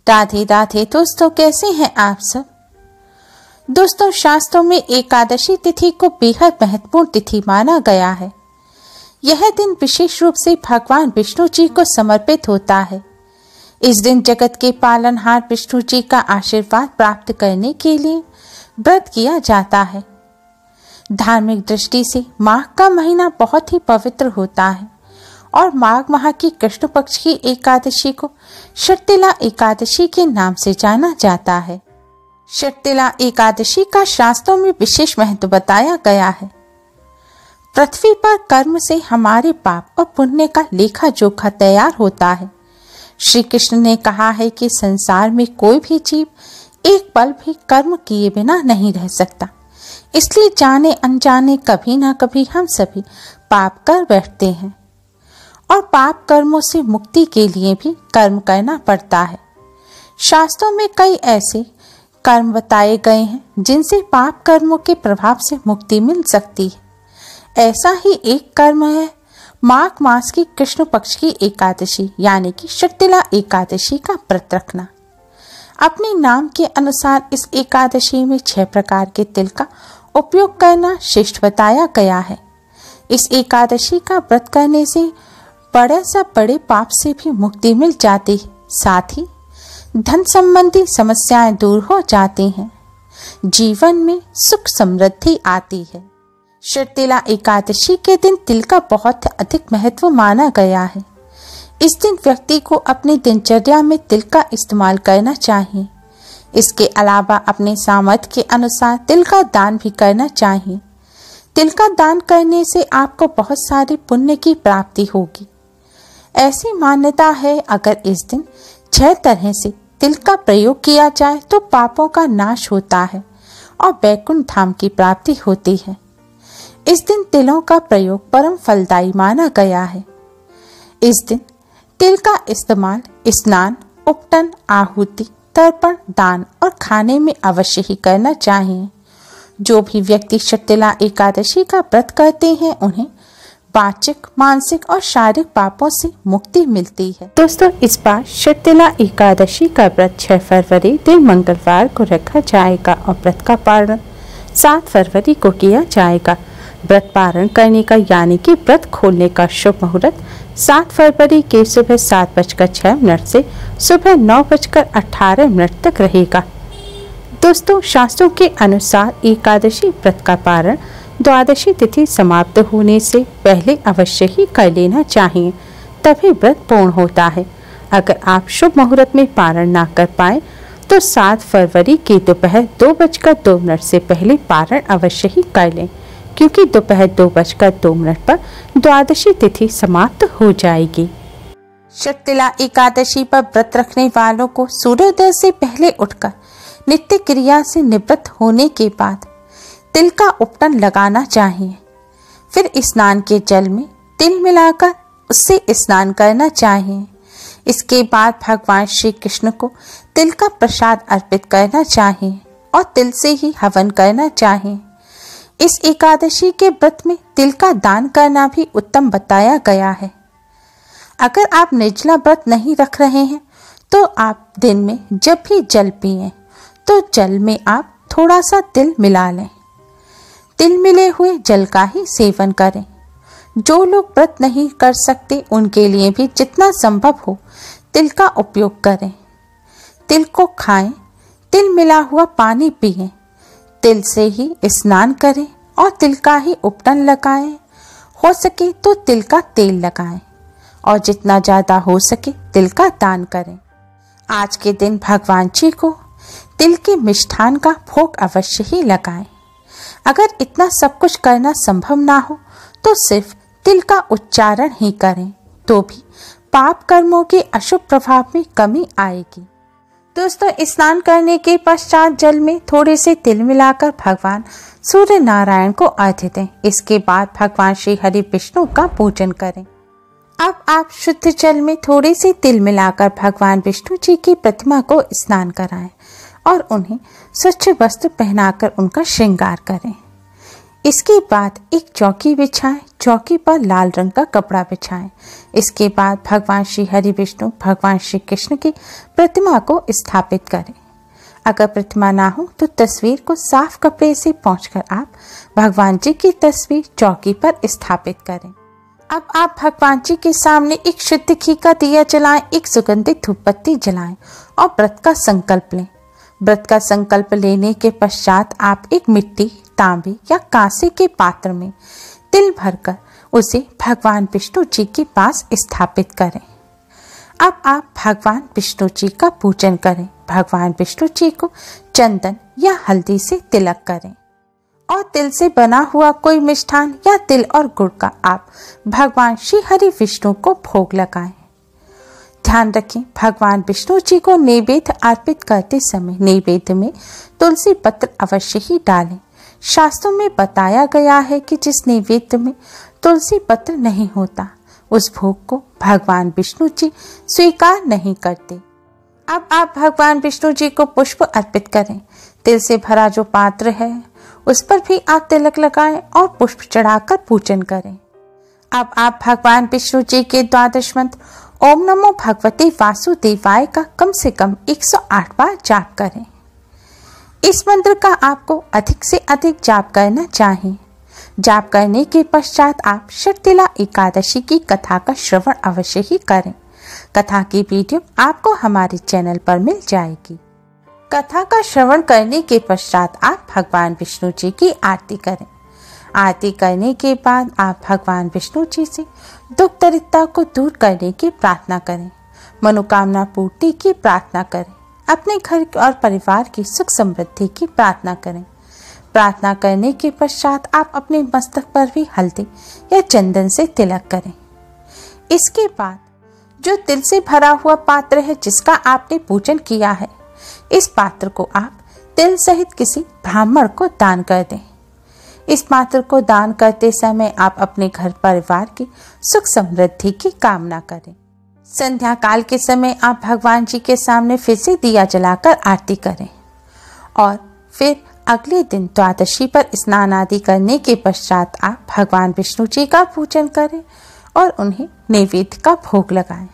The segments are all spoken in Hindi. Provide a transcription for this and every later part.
राधे राधे दोस्तों, कैसे हैं आप सब। दोस्तों, शास्त्रों में एकादशी तिथि को बेहद महत्वपूर्ण तिथि माना गया है। यह दिन विशेष रूप से भगवान विष्णु जी को समर्पित होता है। इस दिन जगत के पालनहार विष्णु जी का आशीर्वाद प्राप्त करने के लिए व्रत किया जाता है। धार्मिक दृष्टि से माघ का महीना बहुत ही पवित्र होता है और माघ माह की कृष्ण पक्ष की एकादशी को षटतिला एकादशी के नाम से जाना जाता है। षटतिला एकादशी का शास्त्रों में विशेष महत्व बताया गया है। पृथ्वी पर कर्म से हमारे पाप और पुण्य का लेखा जोखा तैयार होता है। श्री कृष्ण ने कहा है कि संसार में कोई भी जीव एक पल भी कर्म किए बिना नहीं रह सकता, इसलिए जाने अनजाने कभी ना कभी हम सभी पाप कर बैठते हैं और पाप कर्मों से मुक्ति के लिए भी कर्म करना पड़ता है। शास्त्रों में कई ऐसे कर्म बताए गए हैं जिनसे पाप कर्मों के प्रभाव से मुक्ति मिल सकती है। ऐसा ही एक कर्म है माघ मास की कृष्ण पक्ष की एकादशी यानी कि षटतिला एकादशी का व्रत रखना। अपने नाम के अनुसार इस एकादशी में 6 प्रकार के तिल का उपयोग करना श्रेष्ठ बताया गया है। इस एकादशी का व्रत करने से बड़े से बड़े पाप से भी मुक्ति मिल जाती है। साथ ही धन संबंधी समस्याएं दूर हो जाती हैं, जीवन में सुख समृद्धि आती है। षटतिला एकादशी के दिन तिल का बहुत अधिक महत्व माना गया है। इस दिन व्यक्ति को अपनी दिनचर्या में तिल का इस्तेमाल करना चाहिए। इसके अलावा अपने सामर्थ्य के अनुसार तिल का दान भी करना चाहिए। तिल का दान करने से आपको बहुत सारे पुण्य की प्राप्ति होगी। ऐसी मान्यता है अगर इस दिन 6 तरह से तिल का प्रयोग किया जाए तो पापों का नाश होता है और वैकुंठ धाम की प्राप्ति होती है। इस दिन तिलों का प्रयोग परम फलदायी माना गया है। इस दिन तिल का इस्तेमाल स्नान, उपटन, आहुति, तर्पण, दान और खाने में अवश्य ही करना चाहिए। जो भी व्यक्ति षटतिला एकादशी का व्रत करते हैं उन्हें वाचिक, मानसिक और शारीरिक पापों से मुक्ति मिलती है। दोस्तों, इस बार षटतिला एकादशी का व्रत 6 फरवरी दिन मंगलवार को रखा जाएगा और व्रत का पारण 7 फरवरी को किया जाएगा। व्रत पारण करने का यानी कि व्रत खोलने का शुभ मुहूर्त 7 फरवरी के सुबह 7:06 से सुबह 9:18 तक रहेगा। दोस्तों, शास्त्रों के अनुसार एकादशी व्रत का पारण द्वादशी तिथि समाप्त होने से पहले अवश्य ही कर लेना चाहिए, तभी व्रत पूर्ण होता है। अगर आप शुभ मुहूर्त में पारण ना कर पाए तो 7 फरवरी के दोपहर 2:02 से पहले पारण अवश्य ही कर लें, क्योंकि दोपहर 2:02 पर द्वादशी तिथि समाप्त हो जाएगी। षटतिला एकादशी पर व्रत रखने वालों को सूर्योदय से पहले उठकर नित्य क्रिया से निवृत्त होने के बाद तिल का उपटन लगाना चाहिए। फिर स्नान के जल में तिल मिलाकर उससे स्नान करना चाहिए। इसके बाद भगवान श्री कृष्ण को तिल का प्रसाद अर्पित करना चाहिए और तिल से ही हवन करना चाहिए। इस एकादशी के व्रत में तिल का दान करना भी उत्तम बताया गया है। अगर आप निर्जला व्रत नहीं रख रहे हैं तो आप दिन में जब भी जल पिएं तो जल में आप थोड़ा सा तिल मिला लें। तिल मिले हुए जल का ही सेवन करें। जो लोग व्रत नहीं कर सकते उनके लिए भी जितना संभव हो तिल का उपयोग करें। तिल को खाएं, तिल मिला हुआ पानी पिएं, तिल से ही स्नान करें और तिल का ही उपटन लगाएं। हो सके तो तिल का तेल लगाएं और जितना ज़्यादा हो सके तिल का दान करें। आज के दिन भगवान जी को तिल के मिष्ठान का भोग अवश्य ही लगाएं। अगर इतना सब कुछ करना संभव ना हो तो सिर्फ तिल का उच्चारण ही करें, तो भी पाप कर्मों के अशुभ प्रभाव में कमी आएगी। दोस्तों, स्नान करने के पश्चात जल में थोड़े से तिल मिलाकर भगवान सूर्य नारायण को अर्घ्य दें। इसके बाद भगवान श्री हरि विष्णु का पूजन करें। अब आप शुद्ध जल में थोड़े से तिल मिलाकर भगवान विष्णु जी की प्रतिमा को स्नान कराएं और उन्हें स्वच्छ वस्त्र पहनाकर उनका श्रृंगार करें। इसके बाद एक चौकी बिछाएं, चौकी पर लाल रंग का कपड़ा बिछाएं। इसके बाद भगवान श्री हरि विष्णु भगवान श्री कृष्ण की प्रतिमा को स्थापित करें। अगर प्रतिमा ना हो तो तस्वीर को साफ कपड़े से पोंछकर आप भगवान जी की तस्वीर चौकी पर स्थापित करें। अब आप भगवान जी के सामने एक शुद्ध घी का दिया जलाएं, एक सुगंधित धूप बत्ती जलाएं और व्रत का संकल्प लें। व्रत का संकल्प लेने के पश्चात आप एक मिट्टी, तांबे या कांसे के पात्र में तिल भरकर उसे भगवान विष्णु जी के पास स्थापित करें। अब आप भगवान विष्णु जी का पूजन करें। भगवान विष्णु जी को चंदन या हल्दी से तिलक करें और तिल से बना हुआ कोई मिष्ठान या तिल और गुड़ का आप भगवान श्री हरि विष्णु को भोग लगाएं। ध्यान रखें, भगवान विष्णु जी को नैवेद्य अर्पित करते समय नैवेद्य में तुलसी पत्र अवश्य ही डालें। शास्त्रों में बताया गया है कि जिस नैवेद्य में तुलसी पत्र नहीं होता उस भोग को भगवान विष्णु जी स्वीकार नहीं करते। अब आप भगवान विष्णु जी को पुष्प अर्पित करें। तिल से भरा जो पात्र है उस पर भी आप तिलक लगाएं और पुष्प चढ़ाकर पूजन करें। अब आप भगवान विष्णु जी के द्वादश मंत्र ओम नमो भगवते वासुदेवाय का कम से कम 108 बार जाप करें। इस मंत्र का आपको अधिक से अधिक जाप करना चाहिए। जाप करने के पश्चात आप शर्तिला एकादशी की कथा का श्रवण अवश्य ही करें। कथा की वीडियो आपको हमारे चैनल पर मिल जाएगी। कथा का श्रवण करने के पश्चात आप भगवान विष्णु जी की आरती करें। आरती करने के बाद आप भगवान विष्णु जी से दुख दरिद्रता को दूर करने की प्रार्थना करें, मनोकामना पूर्ति की प्रार्थना करें, अपने घर और परिवार की सुख समृद्धि की प्रार्थना करें। प्रार्थना करने के पश्चात आप अपने मस्तक पर भी हल्दी या चंदन से तिलक करें। इसके बाद जो तिल से भरा हुआ पात्र है जिसका आपने पूजन किया है, इस पात्र को आप तिल सहित किसी ब्राह्मण को दान कर दें। इस पात्र को दान करते समय आप अपने घर परिवार की सुख समृद्धि की कामना करें। संध्या काल के समय आप भगवान जी के सामने फिर से दिया जलाकर आरती करें और फिर अगले दिन द्वादशी पर स्नान आदि करने के पश्चात आप भगवान विष्णु जी का पूजन करें और उन्हें नैवेद्य का भोग लगाएं।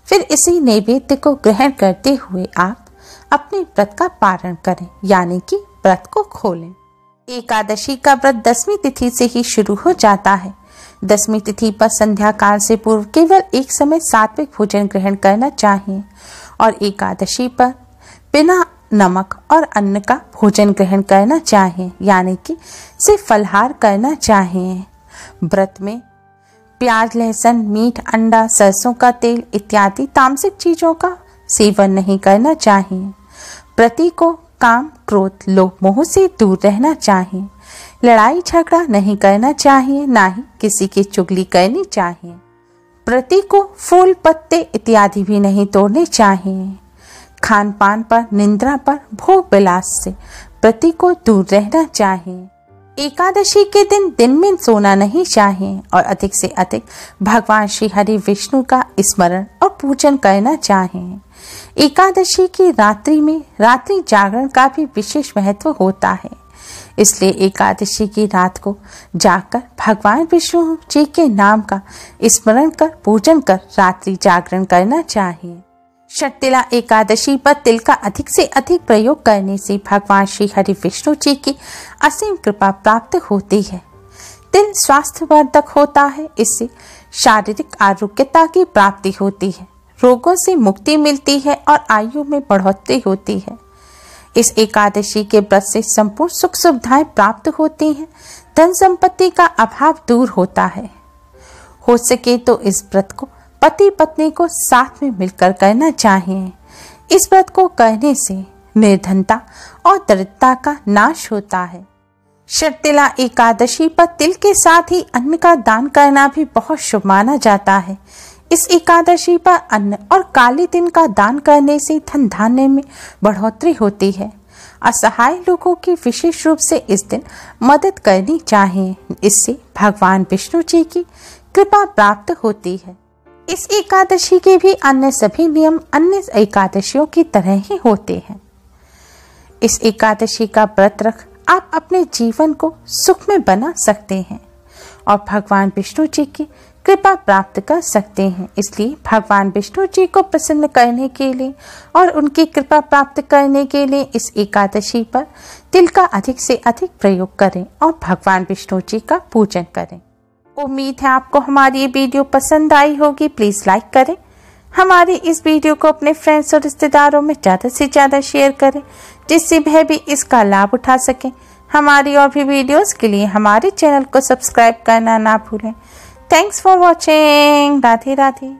फिर इसी नैवेद्य को ग्रहण करते हुए आप अपने व्रत का पारण करें, यानी कि व्रत को खोलें। एकादशी का व्रत दसवीं तिथि से ही शुरू हो जाता है। दसवीं तिथि पर संध्या काल से पूर्व केवल एक समय सात्विक भोजन ग्रहण करना चाहिए और एकादशी पर बिना नमक और अन्न का भोजन ग्रहण करना चाहिए, यानी कि सिर्फ फलाहार करना चाहिए। व्रत में प्याज, लहसुन, मीट, अंडा, सरसों का तेल इत्यादि तामसिक चीजों का सेवन नहीं करना चाहिए। व्रती को काम, क्रोध, लोभ, मोह से दूर रहना चाहिए। लड़ाई झगड़ा नहीं करना चाहिए, ना ही किसी की चुगली करनी चाहिए। व्रती को फूल, पत्ते इत्यादि भी नहीं तोड़ने चाहिए। खान पान पर, निंद्रा पर, भोग विलास से व्रती को दूर रहना चाहिए। एकादशी के दिन में सोना नहीं चाहिए और अधिक से अधिक भगवान श्री हरि विष्णु का स्मरण और पूजन करना चाहिए। एकादशी की रात्रि में रात्रि जागरण का भी विशेष महत्व होता है, इसलिए एकादशी की रात को जागकर भगवान विष्णु जी के नाम का स्मरण कर पूजन कर रात्रि जागरण करना चाहिए। शर्तिला एकादशी पर तिल का अधिक से अधिक प्रयोग करने से भगवान श्री हरि विष्णु जी की असीम कृपा प्राप्त होती है। तिल स्वास्थ्यवर्धक होता है, इससे शारीरिक आरोग्यता की प्राप्ति होती है, रोगों से मुक्ति मिलती है और आयु में बढ़ोतरी होती है। इस एकादशी के व्रत से संपूर्ण सुख सुविधाएं प्राप्त होती हैं, धन संपत्ति का अभाव दूर होता है। हो सके तो इस व्रत को पति पत्नी को साथ में मिलकर करना चाहिए। इस व्रत को करने से निर्धनता और दरिद्रता का नाश होता है। शर्तिला एकादशी पर तिल के साथ ही अन्न का दान करना भी बहुत शुभ माना जाता है। इस एकादशी पर अन्न और काले तिल का दान करने से धन धान्य में बढ़ोतरी होती है। असहाय लोगों की विशेष रूप से इस दिन मदद करनी चाहिए, इससे भगवान विष्णु जी की कृपा प्राप्त होती है। इस एकादशी के भी अन्य सभी नियम अन्य एकादशियों की तरह ही होते हैं। इस एकादशी का व्रत रख आप अपने जीवन को सुख में बना सकते हैं और भगवान विष्णु जी की कृपा प्राप्त कर सकते हैं। इसलिए भगवान विष्णु जी को प्रसन्न करने के लिए और उनकी कृपा प्राप्त करने के लिए इस एकादशी पर तिल का अधिक से अधिक प्रयोग करें और भगवान विष्णु जी का पूजन करें। उम्मीद है आपको हमारी ये वीडियो पसंद आई होगी। प्लीज़ लाइक करें, हमारी इस वीडियो को अपने फ्रेंड्स और रिश्तेदारों में ज़्यादा से ज़्यादा शेयर करें, जिससे वह भी इसका लाभ उठा सकें। हमारी और भी वीडियोस के लिए हमारे चैनल को सब्सक्राइब करना ना भूलें। Thanks for watching. Radhe Radhe.